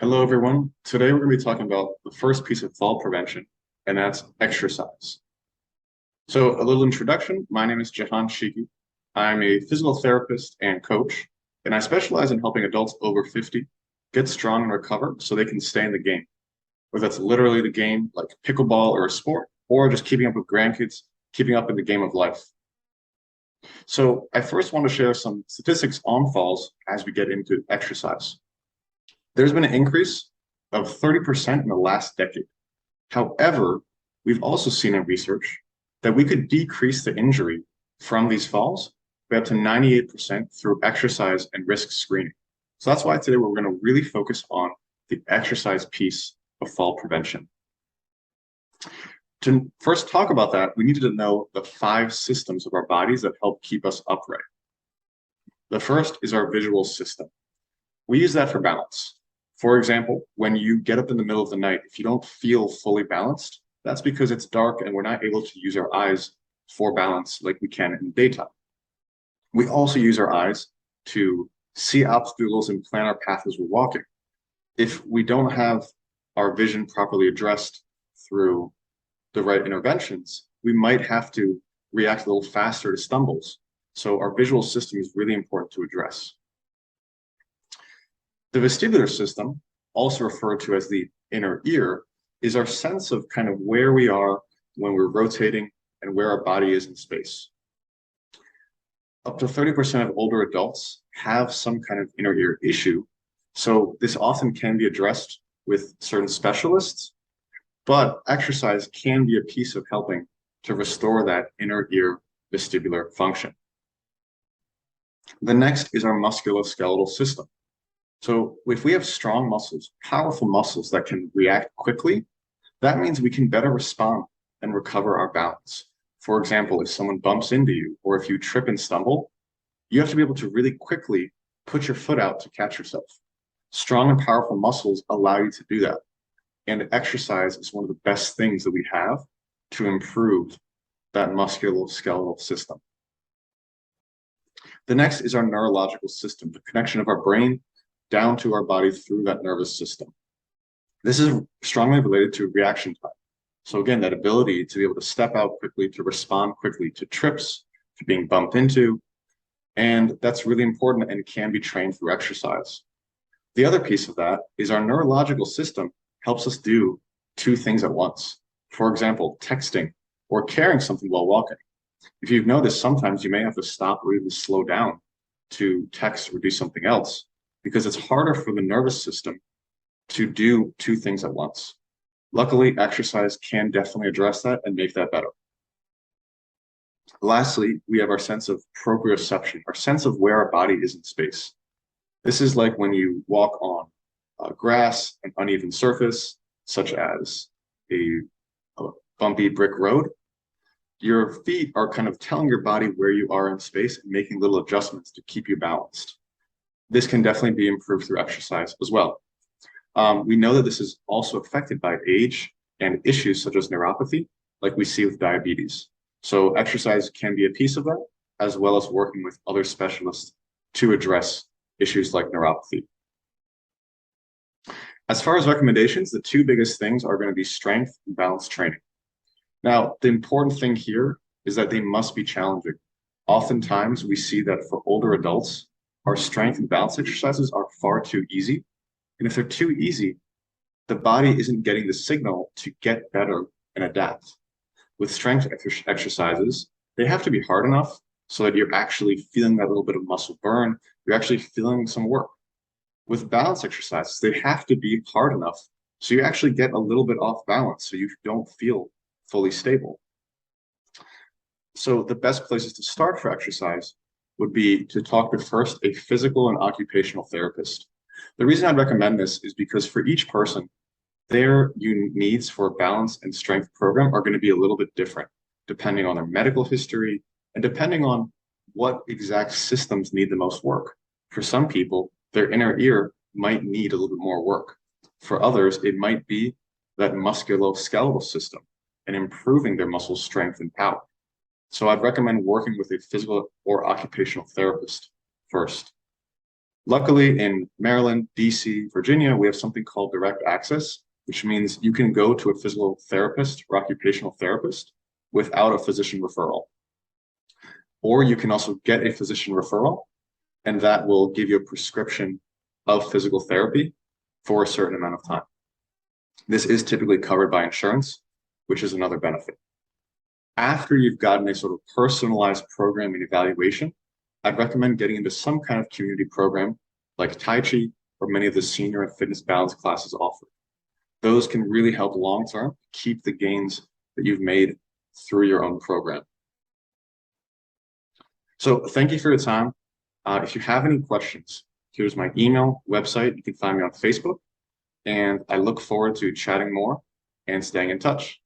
Hello, everyone. Today we're going to be talking about the first piece of fall prevention, and that's exercise. So, a little introduction. My name is Jahan Shiki. I'm a physical therapist and coach, and I specialize in helping adults over 50 get strong and recover so they can stay in the game, whether that's literally the game like pickleball or a sport, or just keeping up with grandkids, keeping up in the game of life. So, I first want to share some statistics on falls as we get into exercise. There's been an increase of 30% in the last decade. However, we've also seen in research that we could decrease the injury from these falls by up to 98% through exercise and risk screening. So that's why today we're going to really focus on the exercise piece of fall prevention. To first talk about that, we needed to know the 5 systems of our bodies that help keep us upright. The first is our visual system. We use that for balance. For example, when you get up in the middle of the night, if you don't feel fully balanced, that's because it's dark and we're not able to use our eyes for balance like we can in the daytime. We also use our eyes to see obstacles and plan our path as we're walking. If we don't have our vision properly addressed through the right interventions, we might have to react a little faster to stumbles. So our visual system is really important to address. The vestibular system, also referred to as the inner ear, is our sense of kind of where we are when we're rotating and where our body is in space. Up to 30% of older adults have some kind of inner ear issue, so this often can be addressed with certain specialists, but exercise can be a piece of helping to restore that inner ear vestibular function. The next is our musculoskeletal system. So if we have strong muscles, powerful muscles that can react quickly, that means we can better respond and recover our balance. For example, if someone bumps into you or if you trip and stumble, you have to be able to really quickly put your foot out to catch yourself. Strong and powerful muscles allow you to do that. And exercise is one of the best things that we have to improve that musculoskeletal system. The next is our neurological system, the connection of our brain down to our body through that nervous system. This is strongly related to reaction time. So again, that ability to be able to step out quickly, to respond quickly to trips, to being bumped into, and that's really important and can be trained through exercise. The other piece of that is our neurological system helps us do 2 things at once. For example, texting or carrying something while walking. If you've noticed, sometimes you may have to stop or even slow down to text or do something else, because it's harder for the nervous system to do 2 things at once. Luckily, exercise can definitely address that and make that better. Lastly, we have our sense of proprioception, our sense of where our body is in space. This is like when you walk on grass, an uneven surface, such as a bumpy brick road. Your feet are kind of telling your body where you are in space and making little adjustments to keep you balanced. This can definitely be improved through exercise as well. We know that this is also affected by age and issues such as neuropathy, like we see with diabetes. So exercise can be a piece of that, as well as working with other specialists to address issues like neuropathy. As far as recommendations, the 2 biggest things are going to be strength and balance training. Now, the important thing here is that they must be challenging. Oftentimes, we see that for older adults, our strength and balance exercises are far too easy. And if they're too easy, the body isn't getting the signal to get better and adapt. With strength exercises, they have to be hard enough so that you're actually feeling that little bit of muscle burn, you're actually feeling some work. With balance exercises, they have to be hard enough so you actually get a little bit off balance so you don't feel fully stable. So the best places to start for exercise would be to talk to first a physical and occupational therapist. The reason I'd recommend this is because for each person, their needs for a balance and strength program are going to be a little bit different, depending on their medical history and depending on what exact systems need the most work. For some people, their inner ear might need a little bit more work. For others, it might be that musculoskeletal system and improving their muscle strength and power. So I'd recommend working with a physical or occupational therapist first. Luckily, in Maryland, DC, Virginia, we have something called direct access, which means you can go to a physical therapist or occupational therapist without a physician referral. Or you can also get a physician referral, and that will give you a prescription of physical therapy for a certain amount of time. This is typically covered by insurance, which is another benefit. After you've gotten a sort of personalized program and evaluation, I'd recommend getting into some kind of community program like Tai Chi or many of the senior and fitness balance classes offered. Those can really help long-term keep the gains that you've made through your own program. So thank you for your time. If you have any questions, here's my email, website. You can find me on Facebook, and I look forward to chatting more and staying in touch.